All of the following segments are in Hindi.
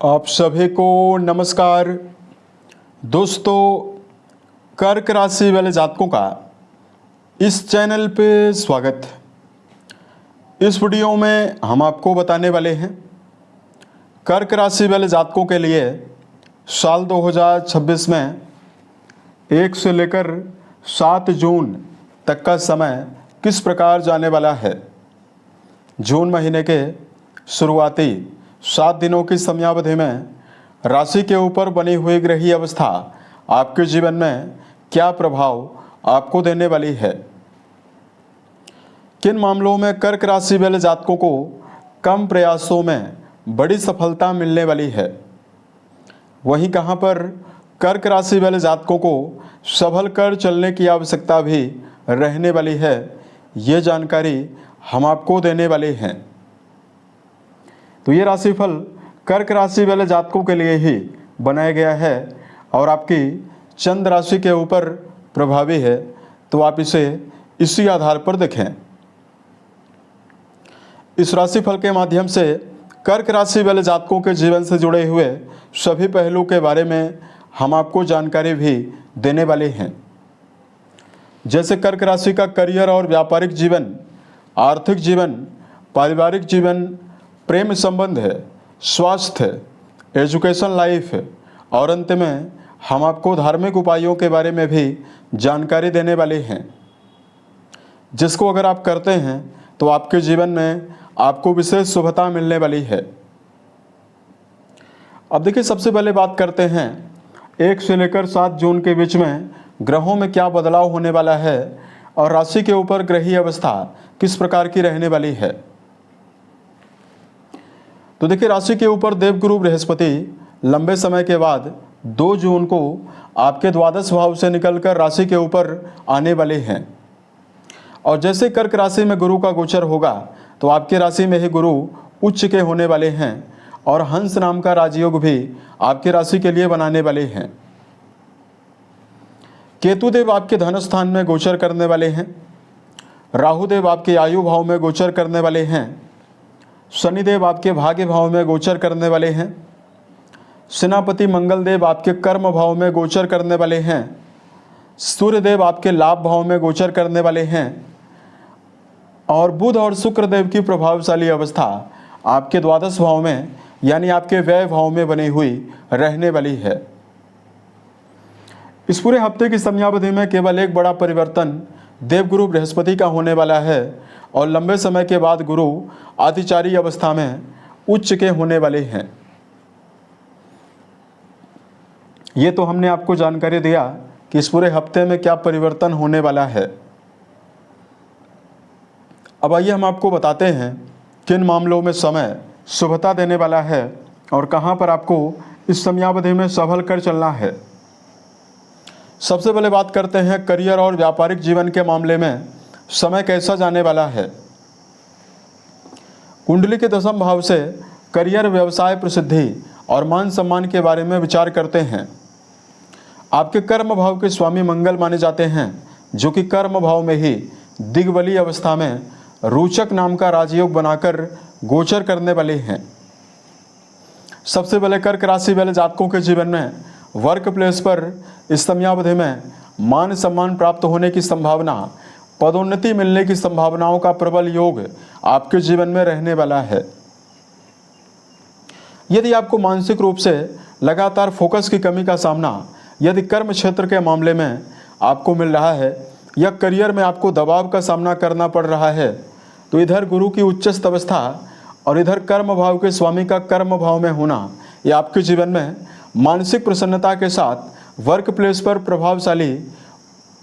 आप सभी को नमस्कार। दोस्तों, कर्क राशि वाले जातकों का इस चैनल पे स्वागत है। इस वीडियो में हम आपको बताने वाले हैं कर्क राशि वाले जातकों के लिए साल 2026 में 1 से लेकर 7 जून तक का समय किस प्रकार जाने वाला है। जून महीने के शुरुआती 7 दिनों की समयावधि में राशि के ऊपर बनी हुई ग्रही अवस्था आपके जीवन में क्या प्रभाव आपको देने वाली है। किन मामलों में कर्क राशि वाले जातकों को कम प्रयासों में बड़ी सफलता मिलने वाली है, वहीं कहां पर कर्क राशि वाले जातकों को संभल कर चलने की आवश्यकता भी रहने वाली है, ये जानकारी हम आपको देने वाले हैं। तो ये राशिफल कर्क राशि वाले जातकों के लिए ही बनाया गया है और आपकी चंद्र राशि के ऊपर प्रभावी है, तो आप इसे इसी आधार पर देखें। इस राशिफल के माध्यम से कर्क राशि वाले जातकों के जीवन से जुड़े हुए सभी पहलू के बारे में हम आपको जानकारी भी देने वाले हैं, जैसे कर्क राशि का करियर और व्यापारिक जीवन, आर्थिक जीवन, पारिवारिक जीवन, प्रेम संबंध है, स्वास्थ्य, एजुकेशन लाइफ और अंत में हम आपको धार्मिक उपायों के बारे में भी जानकारी देने वाले हैं, जिसको अगर आप करते हैं तो आपके जीवन में आपको विशेष शुभता मिलने वाली है। अब देखिए, सबसे पहले बात करते हैं 1 से लेकर 7 जून के बीच में ग्रहों में क्या बदलाव होने वाला है और राशि के ऊपर ग्रही अवस्था किस प्रकार की रहने वाली है। तो देखिए, राशि के ऊपर देवगुरु बृहस्पति लंबे समय के बाद 2 जून को आपके द्वादश भाव से निकलकर राशि के ऊपर आने वाले हैं और जैसे कर्क राशि में गुरु का गोचर होगा तो आपकी राशि में ही गुरु उच्च के होने वाले हैं और हंस नाम का राजयोग भी आपकी राशि के लिए बनाने वाले हैं। केतुदेव आपके धन स्थान में गोचर करने वाले हैं, राहुदेव आपके आयु भाव में गोचर करने वाले हैं, शनिदेव आपके भाग्य भाव में गोचर करने वाले हैं, सेनापति मंगलदेव आपके कर्म भाव में गोचर करने वाले हैं, सूर्यदेव आपके लाभ भाव में गोचर करने वाले हैं और बुध और शुक्रदेव की प्रभावशाली अवस्था आपके द्वादश भाव में यानी आपके व्यय भाव में बनी हुई रहने वाली है। इस पूरे हफ्ते की समयावधि में केवल एक बड़ा परिवर्तन देवगुरु बृहस्पति का होने वाला है और लंबे समय के बाद गुरु अतिचारी अवस्था में उच्च के होने वाले हैं। ये तो हमने आपको जानकारी दिया कि इस पूरे हफ्ते में क्या परिवर्तन होने वाला है। अब आइए हम आपको बताते हैं किन मामलों में समय शुभता देने वाला है और कहां पर आपको इस समयावधि में संभल कर चलना है। सबसे पहले बात करते हैं करियर और व्यापारिक जीवन के मामले में समय कैसा जाने वाला है। कुंडली के 10वें भाव से करियर, व्यवसाय, प्रसिद्धि और मान सम्मान के बारे में विचार करते हैं। आपके कर्म भाव के स्वामी मंगल माने जाते हैं, जो कि कर्म भाव में ही दिग्बली अवस्था में रोचक नाम का राजयोग बनाकर गोचर करने वाले हैं। सबसे पहले कर्क राशि वाले जातकों के जीवन में वर्क प्लेस पर इस समयावधि में मान सम्मान प्राप्त होने की संभावना, पदोन्नति मिलने की संभावनाओं का प्रबल योग आपके जीवन में रहने वाला है। यदि आपको मानसिक रूप से लगातार फोकस की कमी का सामना यदि कर्म क्षेत्र के मामले में आपको मिल रहा है या करियर में आपको दबाव का सामना करना पड़ रहा है, तो इधर गुरु की उच्चस्थ अवस्था और इधर कर्म भाव के स्वामी का कर्म भाव में होना, यह आपके जीवन में मानसिक प्रसन्नता के साथ वर्क प्लेस पर प्रभावशाली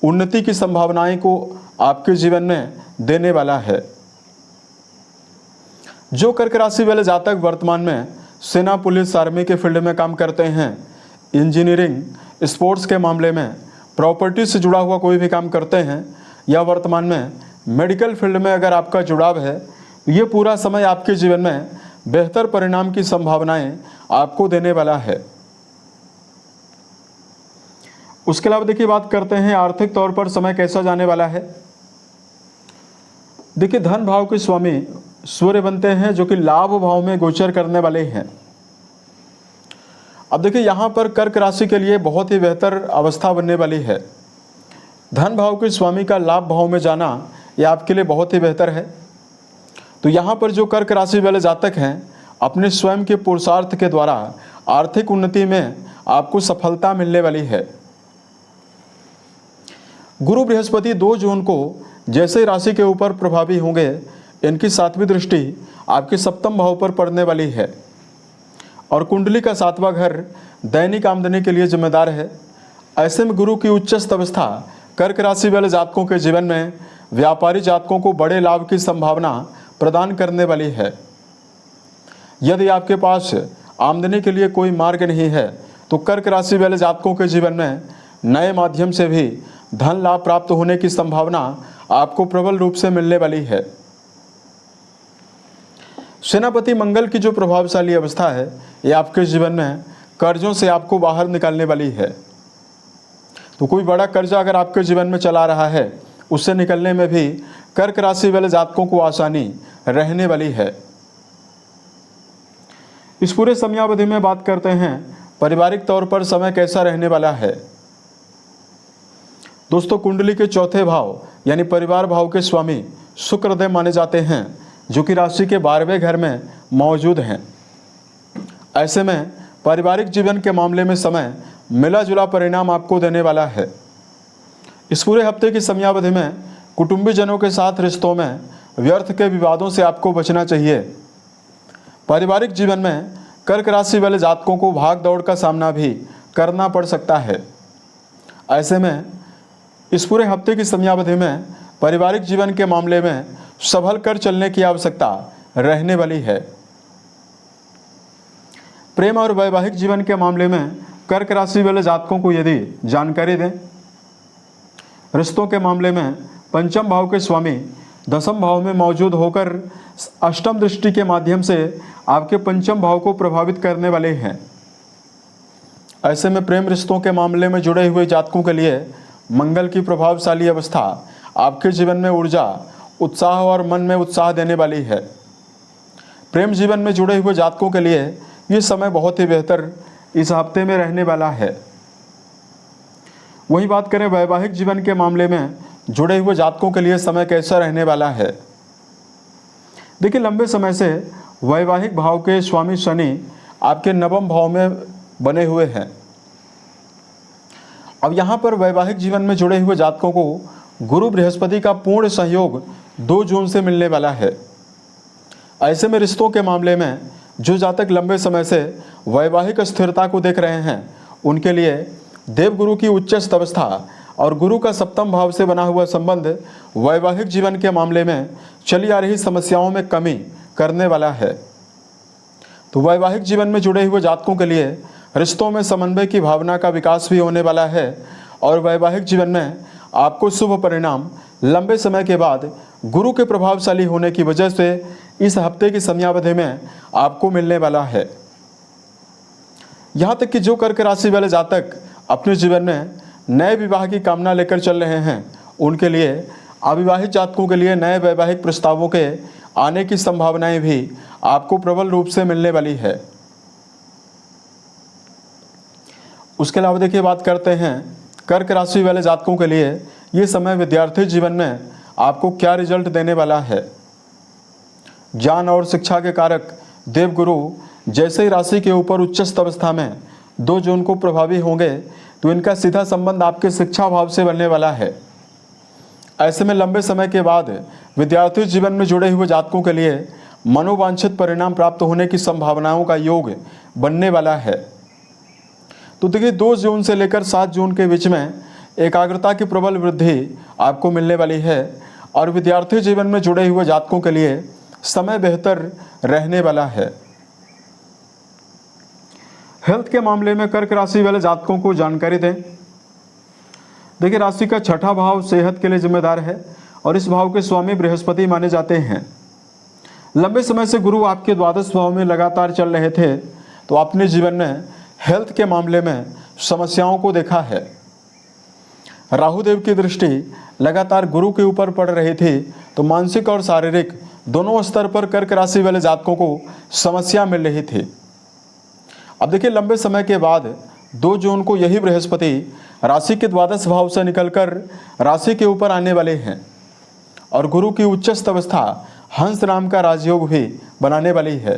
उन्नति की संभावनाएं को आपके जीवन में देने वाला है। जो कर्क राशि वाले जातक वर्तमान में सेना, पुलिस, आर्मी के फील्ड में काम करते हैं, इंजीनियरिंग, स्पोर्ट्स के मामले में, प्रॉपर्टी से जुड़ा हुआ कोई भी काम करते हैं या वर्तमान में मेडिकल फील्ड में अगर आपका जुड़ाव है, तो ये पूरा समय आपके जीवन में बेहतर परिणाम की संभावनाएं आपको देने वाला है। उसके अलावा देखिए, बात करते हैं आर्थिक तौर पर समय कैसा जाने वाला है। देखिए, धन भाव के स्वामी सूर्य बनते हैं, जो कि लाभ भाव में गोचर करने वाले हैं। अब देखिए यहाँ पर कर्क राशि के लिए बहुत ही बेहतर अवस्था बनने वाली है। धन भाव के स्वामी का लाभ भाव में जाना ये आपके लिए बहुत ही बेहतर है। तो यहाँ पर जो कर्क राशि वाले जातक हैं अपने स्वयं के पुरुषार्थ के द्वारा आर्थिक उन्नति में आपको सफलता मिलने वाली है। गुरु बृहस्पति 2 जून को जैसे राशि के ऊपर प्रभावी होंगे, इनकी 7वीं दृष्टि आपके सप्तम भाव पर पड़ने वाली है और कुंडली का 7वां घर दैनिक आमदनी के लिए जिम्मेदार है। ऐसे में गुरु की उच्चस्थ अवस्था कर्क राशि वाले जातकों के जीवन में व्यापारी जातकों को बड़े लाभ की संभावना प्रदान करने वाली है। यदि आपके पास आमदनी के लिए कोई मार्ग नहीं है तो कर्क राशि वाले जातकों के जीवन में नए माध्यम से भी धन लाभ प्राप्त होने की संभावना आपको प्रबल रूप से मिलने वाली है। सेनापति मंगल की जो प्रभावशाली अवस्था है ये आपके जीवन में कर्जों से आपको बाहर निकालने वाली है। तो कोई बड़ा कर्जा अगर आपके जीवन में चला रहा है, उससे निकलने में भी कर्क राशि वाले जातकों को आसानी रहने वाली है। इस पूरे समयावधि में बात करते हैं पारिवारिक तौर पर समय कैसा रहने वाला है। दोस्तों, कुंडली के 4थे भाव यानी परिवार भाव के स्वामी शुक्रदेव माने जाते हैं, जो कि राशि के 12वें घर में मौजूद हैं। ऐसे में पारिवारिक जीवन के मामले में समय मिला जुला परिणाम आपको देने वाला है। इस पूरे हफ्ते की समयावधि में कुटुंबीजनों के साथ रिश्तों में व्यर्थ के विवादों से आपको बचना चाहिए। पारिवारिक जीवन में कर्क राशि वाले जातकों को भाग दौड़ का सामना भी करना पड़ सकता है। ऐसे में इस पूरे हफ्ते की समयावधि में पारिवारिक जीवन के मामले में संभल कर चलने की आवश्यकता रहने वाली है। प्रेम और वैवाहिक जीवन के मामले में कर्क राशि वाले जातकों को यदि जानकारी दें, रिश्तों के मामले में पंचम भाव के स्वामी 10वें भाव में मौजूद होकर 8वीं दृष्टि के माध्यम से आपके पंचम भाव को प्रभावित करने वाले हैं। ऐसे में प्रेम रिश्तों के मामले में जुड़े हुए जातकों के लिए मंगल की प्रभावशाली अवस्था आपके जीवन में ऊर्जा, उत्साह और मन में उत्साह देने वाली है। प्रेम जीवन में जुड़े हुए जातकों के लिए ये समय बहुत ही बेहतर इस हफ्ते में रहने वाला है। वही बात करें वैवाहिक जीवन के मामले में जुड़े हुए जातकों के लिए समय कैसा रहने वाला है। देखिए, लंबे समय से वैवाहिक भाव के स्वामी शनि आपके 9वें भाव में बने हुए हैं। अब यहाँ पर वैवाहिक जीवन में जुड़े हुए जातकों को गुरु बृहस्पति का पूर्ण सहयोग 2 जून से मिलने वाला है। ऐसे में रिश्तों के मामले में जो जातक लंबे समय से वैवाहिक स्थिरता को देख रहे हैं, उनके लिए देवगुरु की उच्चस्थ अवस्था और गुरु का 7वें भाव से बना हुआ संबंध वैवाहिक जीवन के मामले में चली आ रही समस्याओं में कमी करने वाला है। तो वैवाहिक जीवन में जुड़े हुए जातकों के लिए रिश्तों में समन्वय की भावना का विकास भी होने वाला है और वैवाहिक जीवन में आपको शुभ परिणाम लंबे समय के बाद गुरु के प्रभावशाली होने की वजह से इस हफ्ते की समयावधि में आपको मिलने वाला है। यहाँ तक कि जो कर्क राशि वाले जातक अपने जीवन में नए विवाह की कामना लेकर चल रहे हैं, उनके लिए अविवाहित जातकों के लिए नए वैवाहिक प्रस्तावों के आने की संभावनाएं भी आपको प्रबल रूप से मिलने वाली है। उसके अलावा देखिए, बात करते हैं कर्क राशि वाले जातकों के लिए ये समय विद्यार्थी जीवन में आपको क्या रिजल्ट देने वाला है। ज्ञान और शिक्षा के कारक देवगुरु जैसे ही राशि के ऊपर उच्चस्थ अवस्था में 2 जून को प्रभावी होंगे, तो इनका सीधा संबंध आपके शिक्षा भाव से बनने वाला है। ऐसे में लंबे समय के बाद विद्यार्थी जीवन में जुड़े हुए जातकों के लिए मनोवांछित परिणाम प्राप्त होने की संभावनाओं का योग बनने वाला है। तो देखिए, 2 जून से लेकर 7 जून के बीच में एकाग्रता की प्रबल वृद्धि आपको मिलने वाली है और विद्यार्थी जीवन में जुड़े हुए जातकों के लिए समय बेहतर रहने वाला है। हेल्थ के मामले में कर्क राशि वाले जातकों को जानकारी दें। देखिए, राशि का 6ठा भाव सेहत के लिए जिम्मेदार है और इस भाव के स्वामी बृहस्पति माने जाते हैं। लंबे समय से गुरु आपके 12वें भाव में लगातार चल रहे थे, तो अपने जीवन में हेल्थ के मामले में समस्याओं को देखा है। राहुदेव की दृष्टि लगातार गुरु के ऊपर पड़ रही थी, तो मानसिक और शारीरिक दोनों स्तर पर कर्क राशि वाले जातकों को समस्या मिल रही थी। अब देखिए, लंबे समय के बाद 2 जून को यही बृहस्पति राशि के द्वादश भाव से निकलकर राशि के ऊपर आने वाले हैं और गुरु की उच्चस्थ अवस्था हंस नाम का राजयोग भी बनाने वाली है।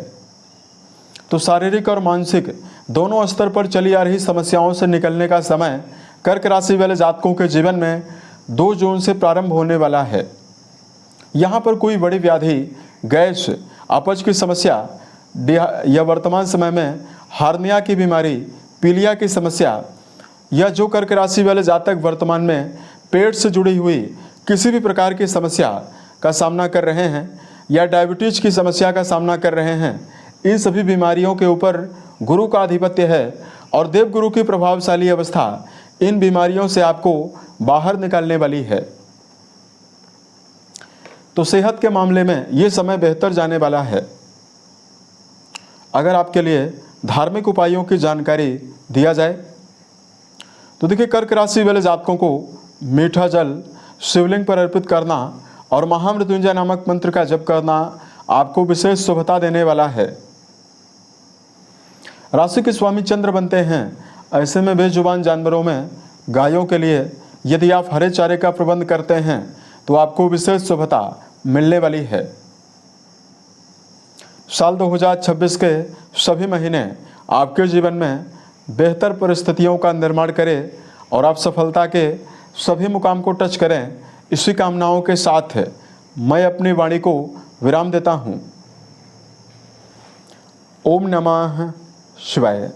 तो शारीरिक और मानसिक दोनों स्तर पर चली आ रही समस्याओं से निकलने का समय कर्क राशि वाले जातकों के जीवन में 2 जून से प्रारंभ होने वाला है। यहाँ पर कोई बड़ी व्याधि, गैस, अपच की समस्या या वर्तमान समय में हार्निया की बीमारी, पीलिया की समस्या, या जो कर्क राशि वाले जातक वर्तमान में पेट से जुड़ी हुई किसी भी प्रकार की समस्या का सामना कर रहे हैं या डायबिटीज की समस्या का सामना कर रहे हैं, इन सभी बीमारियों के ऊपर गुरु का आधिपत्य है और देवगुरु की प्रभावशाली अवस्था इन बीमारियों से आपको बाहर निकालने वाली है। तो सेहत के मामले में ये समय बेहतर जाने वाला है। अगर आपके लिए धार्मिक उपायों की जानकारी दिया जाए तो देखिए, कर्क राशि वाले जातकों को मीठा जल शिवलिंग पर अर्पित करना और महामृत्युंजय नामक मंत्र का जप करना आपको विशेष शुभता देने वाला है। राशि के स्वामी चंद्र बनते हैं, ऐसे में बेजुबान जानवरों में गायों के लिए यदि आप हरे चारे का प्रबंध करते हैं तो आपको विशेष शुभता मिलने वाली है। साल 2026 के सभी महीने आपके जीवन में बेहतर परिस्थितियों का निर्माण करें और आप सफलता के सभी मुकाम को टच करें, इसी कामनाओं के साथ मैं अपनी वाणी को विराम देता हूँ। ओम नमः शिवाय।